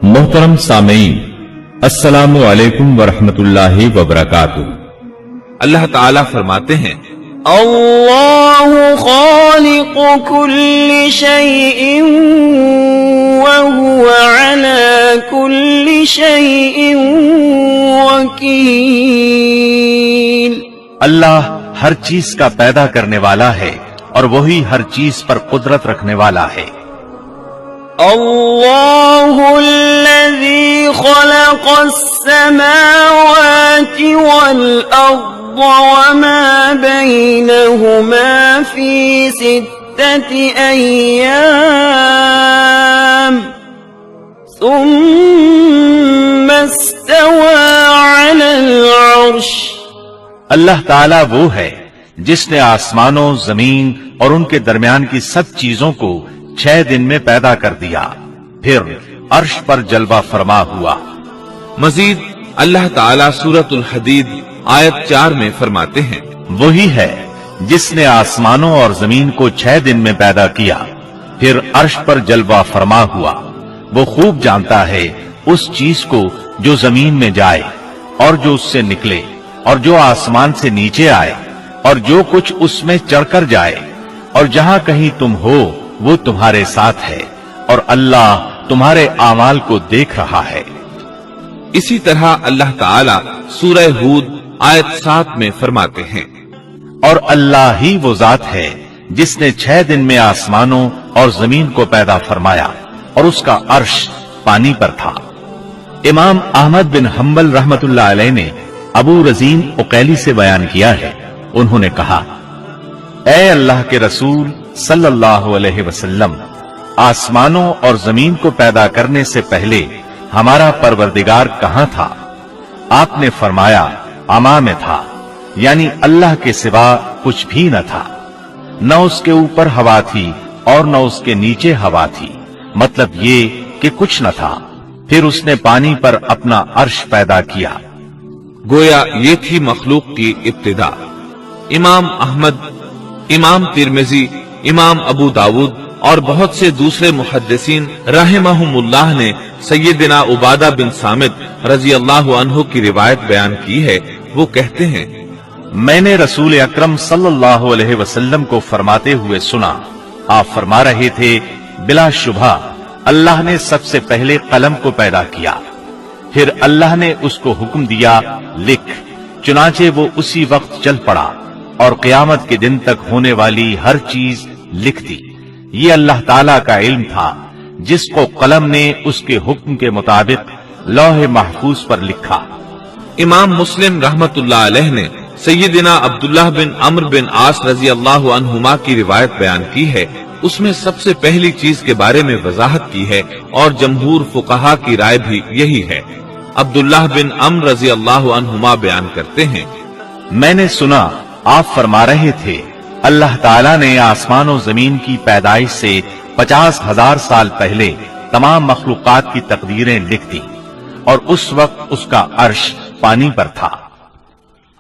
मोहतरम सामीन, अस्सलामु अलैकुम वरहमतुल्लाहि वबरकातुह। अल्लाह ताला फरमाते हैं, अल्लाहु खालिक़ु कुल्लि शैइन व हुवा अला कुल्लि शैइन वकील। अल्लाह हर चीज का पैदा करने वाला है और वही हर चीज पर कुदरत रखने वाला है। अल्लाहुल्लज़ी ख़लक़स्समावाति वल अर्द वमा बैनहुमा फी सित्तति अय्याम सुम्मा इस्तवा अलल अर्श। अल्लाह ताला वो है जिसने आसमानों, जमीन और उनके दरमियान की सब चीजों को 6 दिन में पैदा कर दिया, फिर अर्श पर जलवा फरमा हुआ। मजीद अल्लाह ताला सूरतुल हदीद आयत 4 में फरमाते हैं, वही है जिसने आसमानों और जमीन को 6 दिन में पैदा किया, फिर अर्श पर जलवा फरमा हुआ। वो खूब जानता है उस चीज को जो जमीन में जाए और जो उससे निकले और जो आसमान से नीचे आए और जो कुछ उसमें चढ़कर जाए, और जहां कहीं तुम हो वो तुम्हारे साथ है और अल्लाह तुम्हारे आमाल को देख रहा है। इसी तरह अल्लाह ताला सूरह हूद आयत 7 में फरमाते हैं, और अल्लाह ही वो जात है जिसने 6 दिन में आसमानों और जमीन को पैदा फरमाया और उसका अर्श पानी पर था। इमाम अहमद बिन हम्बल रहमतुल्लाह अलैह ने अबू रजीन उकैली से बयान किया है, उन्होंने कहा, ऐ अल्लाह के रसूल सल्लल्लाहु अलैहि वसल्लम, आसमानों और जमीन को पैदा करने से पहले हमारा परवरदिगार कहां था? आपने फरमाया, अमा में था, यानी अल्लाह के सिवा कुछ भी न था। न उसके ऊपर हवा थी और न उसके नीचे हवा थी, मतलब ये कि कुछ न था। फिर उसने पानी पर अपना अर्श पैदा किया। गोया ये थी मखलूक की इब्तिदा। इमाम अहमद, इमाम तिरमिजी, इमाम अबू दाऊद और बहुत से दूसरे मुहद्दिसीन रहमहुमुल्लाह ने सैयदना उबादा बिन सामित रजी अल्लाह अन्हु की रिवायत बयान की है। वो कहते हैं, मैंने रसूल अकरम सल्लल्लाहु अलैहि वसल्लम को फरमाते हुए सुना। आप फरमा रहे थे, बिला शुबा अल्लाह ने सबसे पहले कलम को पैदा किया, फिर अल्लाह ने उसको हुक्म दिया, लिख। चुनाचे वो उसी वक्त चल पड़ा और क़यामत के दिन तक होने वाली हर चीज लिख दी। ये अल्लाह ताला का इल्म था जिसको कलम ने उसके हुक्म के मुताबिक लौहे महफूज पर लिखा। इमाम मुस्लिम रहमतुल्लाह अलैह ने सैयदना अब्दुल्लाह बिन अम्र बिन आस रजी अल्लाह अन्हुमा की रिवायत बयान की है। उसमें सबसे पहली चीज के बारे में वजाहत की है और जमहूर फुकहा की राय भी यही है। अब्दुल्लाह बिन अम्र रजी अल्लाह अन्हुमा बयान करते हैं, मैंने सुना आप फरमा रहे थे, अल्लाह ताला ने आसमान और जमीन की पैदाइश से 50,000 साल पहले तमाम मखलूकात की तकदीरें लिख दी और उस वक्त उसका अर्श पानी पर था।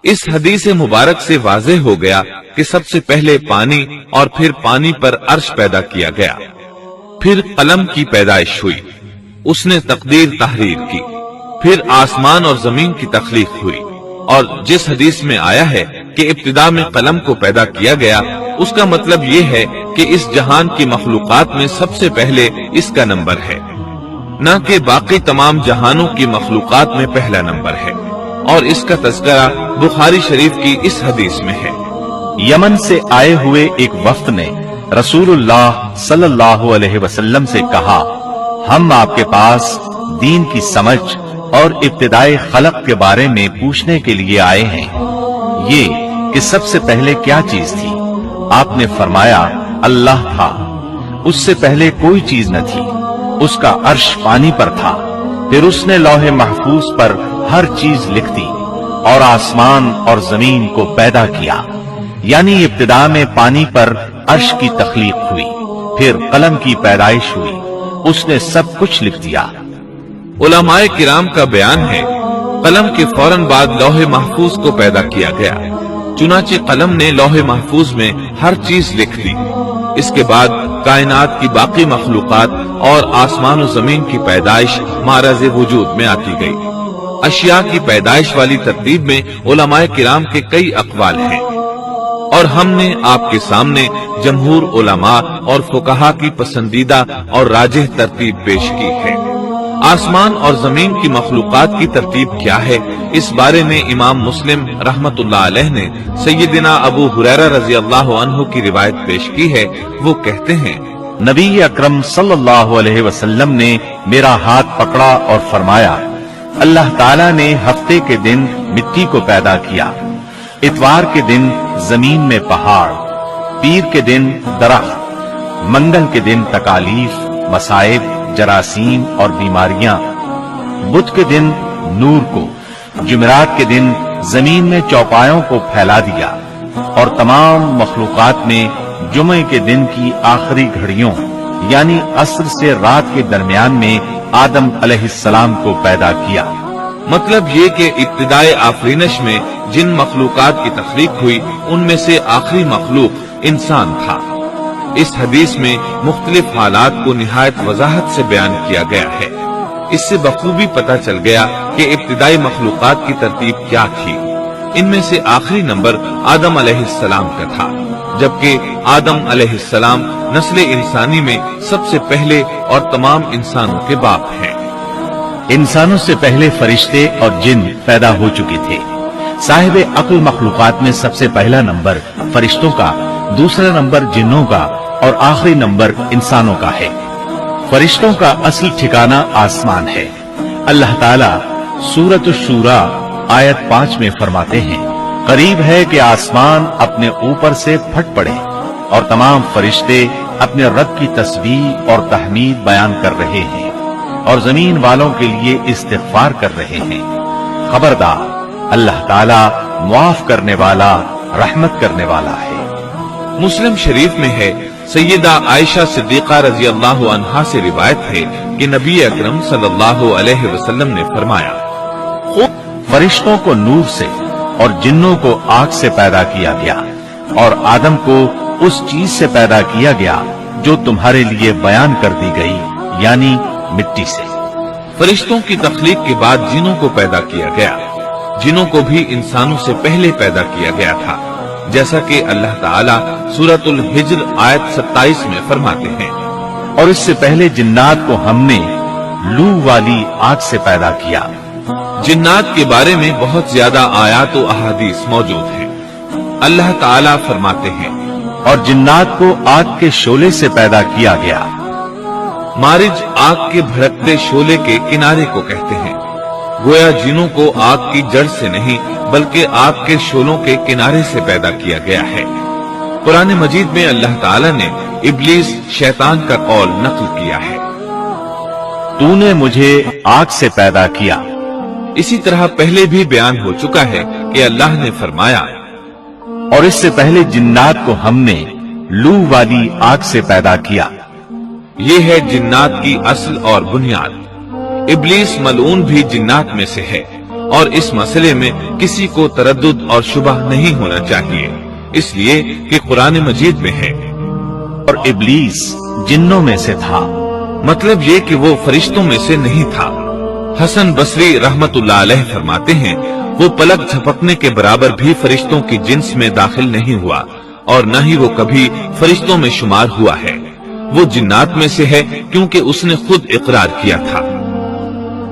इस हदीस मुबारक से वाज़ेह हो गया कि सबसे पहले पानी और फिर पानी पर अर्श पैदा किया गया, फिर कलम की पैदाइश हुई, उसने तकदीर तहरीर की, फिर आसमान और जमीन की तख्लीक हुई। और जिस हदीस में आया है कि इब्तिदा में कलम को पैदा किया गया, उसका मतलब ये है कि इस जहान की मखलूकात में सबसे पहले इसका नंबर है, न कि बाकी तमाम जहानों की मखलूकात में पहला नंबर है। और इसका तज़किरा बुखारी शरीफ की इस हदीस में है। यमन से आए हुए एक वफ्द ने रसूलुल्लाह सल्लल्लाहु अलैहि वसल्लम से कहा, हम आपके पास दीन की समझ और इब्तिदाई खलक के बारे में पूछने के लिए आए हैं। ये कि सबसे पहले क्या चीज थी? आपने फरमाया, अल्लाह था, उससे पहले कोई चीज न थी, उसका अर्श पानी पर था, फिर उसने लौहे महफूज पर हर चीज लिख दी और आसमान और जमीन को पैदा किया। यानी इब्तिदा में पानी पर अर्श की तख्लीक हुई, फिर कलम की पैदाइश हुई, उसने सब कुछ लिख दिया। उलमाए किराम का बयान है, कलम के फौरन बाद लौहे महफूज को पैदा किया गया। चुनाचे कलम ने लौहे महफूज में हर चीज लिख दी। इसके बाद कायनात की बाकी मखलूकात اور آسمان و زمین کی پیدائش معرض وجود میں آتی گئی۔ اشیاء کی پیدائش والی ترتیب میں علماء کرام کے کئی اقوال ہیں، اور ہم نے آپ کے سامنے جمہور علماء اور فقہا کی پسندیدہ اور راجح ترتیب پیش کی ہے۔ آسمان اور زمین کی مخلوقات کی ترتیب کیا ہے، اس بارے میں امام مسلم رحمت اللہ علیہ نے سیدنا ابو ہریرہ رضی اللہ عنہ کی روایت پیش کی ہے۔ وہ کہتے ہیں، نبی اکرم صلی اللہ علیہ وسلم نے میرا ہاتھ پکڑا اور فرمایا، اللہ تعالیٰ نے ہفتے کے دن مٹی کو پیدا کیا، اتوار کے دن زمین میں پہاڑ، پیر کے دن درخت، منگل کے دن تکالیف، مصائب، جراثیم اور بیماریاں، بدھ کے دن نور کو، جمعرات کے دن زمین میں چوپایوں کو پھیلا دیا، اور تمام مخلوقات میں جمعے کے دن کی آخری گھڑیوں یعنی عصر سے رات کے درمیان میں آدم علیہ السلام کو پیدا کیا۔ مطلب یہ کہ ابتدائے آفرینش میں جن مخلوقات کی تخلیق ہوئی ان میں سے آخری مخلوق انسان تھا۔ اس حدیث میں مختلف حالات کو نہایت وضاحت سے بیان کیا گیا ہے۔ اس سے بخوبی پتہ چل گیا کہ ابتدائی مخلوقات کی ترتیب کیا تھی۔ ان میں سے آخری نمبر آدم علیہ السلام کا تھا، جبکہ آدم علیہ السلام نسل انسانی میں سب سے پہلے اور تمام انسانوں کے باپ ہیں۔ انسانوں سے پہلے فرشتے اور جن پیدا ہو چکے تھے۔ صاحب عقل مخلوقات میں سب سے پہلا نمبر فرشتوں کا، دوسرا نمبر جنوں کا اور آخری نمبر انسانوں کا ہے۔ فرشتوں کا اصل ٹھکانہ آسمان ہے۔ اللہ تعالیٰ سورۃ الشورى آیت 5 میں فرماتے ہیں، قریب ہے کہ آسمان اپنے اوپر سے پھٹ پڑے اور تمام فرشتے اپنے رب کی تسبیح اور تحمید بیان کر رہے ہیں اور زمین والوں کے لیے استغفار کر رہے ہیں۔ خبردار، اللہ تعالیٰ معاف کرنے والا، رحمت کرنے والا ہے۔ مسلم شریف میں ہے، سیدہ عائشہ صدیقہ رضی اللہ عنہا سے روایت ہے کہ نبی اکرم صلی اللہ علیہ وسلم نے فرمایا، فرشتوں کو نور سے اور جنوں کو آگ سے پیدا کیا گیا، اور آدم کو اس چیز سے پیدا کیا گیا جو تمہارے لیے بیان کر دی گئی، یعنی مٹی سے۔ فرشتوں کی تخلیق کے بعد جنوں کو پیدا کیا گیا۔ جنوں کو بھی انسانوں سے پہلے پیدا کیا گیا تھا، جیسا کہ اللہ تعالیٰ سورۃ الحجر آیت 27 میں فرماتے ہیں، اور اس سے پہلے جنات کو ہم نے لو والی آگ سے پیدا کیا۔ جنات کے بارے میں بہت زیادہ آیات و احادیث موجود ہیں۔ اللہ تعالیٰ فرماتے ہیں، اور جنات کو آگ کے شعلے سے پیدا کیا گیا۔ مارج آگ کے بھڑکتے شعلے کے کنارے کو کہتے ہیں۔ گویا جنوں کو آگ کی جڑ سے نہیں بلکہ آگ کے شعلوں کے کنارے سے پیدا کیا گیا ہے۔ قرآن مجید میں اللہ تعالیٰ نے ابلیس شیطان کا قول نقل کیا ہے، تو نے مجھے آگ سے پیدا کیا۔ اسی طرح پہلے بھی بیان ہو چکا ہے کہ اللہ نے فرمایا، اور اس سے پہلے جنات کو ہم نے لو والی آگ سے پیدا کیا۔ یہ ہے جنات کی اصل اور بنیاد۔ ابلیس ملعون بھی جنات میں سے ہے، اور اس مسئلے میں کسی کو تردد اور شبہ نہیں ہونا چاہیے، اس لیے کہ قرآن مجید میں ہے، اور ابلیس جنوں میں سے تھا۔ مطلب یہ کہ وہ فرشتوں میں سے نہیں تھا۔ حسن بصری رحمت اللہ علیہ فرماتے ہیں، وہ پلک جھپکنے کے برابر بھی فرشتوں کی جنس میں داخل نہیں ہوا، اور نہ ہی وہ کبھی فرشتوں میں شمار ہوا ہے۔ وہ جنات میں سے ہے کیونکہ اس نے خود اقرار کیا تھا،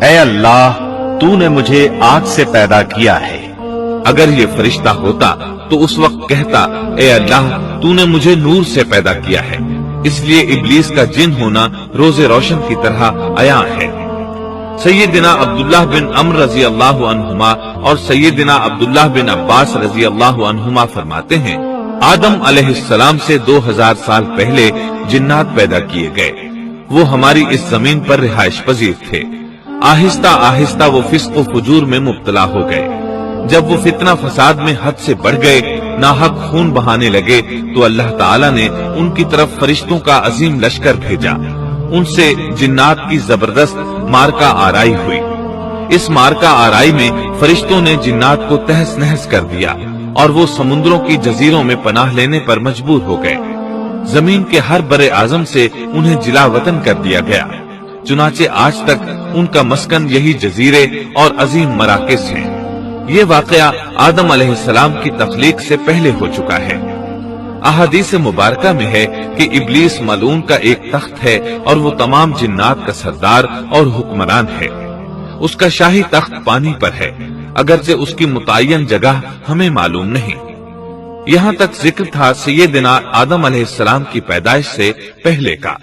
اے اللہ، تو نے مجھے آگ سے پیدا کیا ہے۔ اگر یہ فرشتہ ہوتا تو اس وقت کہتا، اے اللہ، تو نے مجھے نور سے پیدا کیا ہے۔ اس لیے ابلیس کا جن ہونا روز روشن کی طرح عیاں ہے۔ سیدنا عبداللہ بن عمر رضی اللہ عنہما اور سیدنا عبداللہ بن عباس رضی اللہ عنہما فرماتے ہیں، آدم علیہ السلام سے 2000 سال پہلے جنات پیدا کیے گئے۔ وہ ہماری اس زمین پر رہائش پذیر تھے۔ آہستہ آہستہ وہ فسق و فجور میں مبتلا ہو گئے۔ جب وہ فتنہ فساد میں حد سے بڑھ گئے، ناحق خون بہانے لگے، تو اللہ تعالیٰ نے ان کی طرف فرشتوں کا عظیم لشکر بھیجا۔ ان سے جنات کی زبردست مارکا آرائی ہوئی۔ اس مارکا آرائی میں فرشتوں نے جنات کو تہس نہس کر دیا، اور وہ سمندروں کی جزیروں میں پناہ لینے پر مجبور ہو گئے۔ जमीन के हर बड़े आजम से उन्हें जिला वतन कर दिया गया। चुनाचे आज तक उनका मस्कन यही जजीरे और अजीम मराकिज हैं। ये वाकया आदम अलैहिस्सलाम की तख्लीक से पहले हो चुका है। अहादीस मुबारका में है कि इब्लीस मलून का एक तख्त है और वो तमाम जिन्नात का सरदार और हुक्मरान है। उसका शाही तख्त पानी पर है, अगरचे उसकी मुतय्यन जगह हमें मालूम नहीं। यहाँ तक जिक्र था सैयदना आदम अलैहिस्सलाम की पैदाइश से पहले का।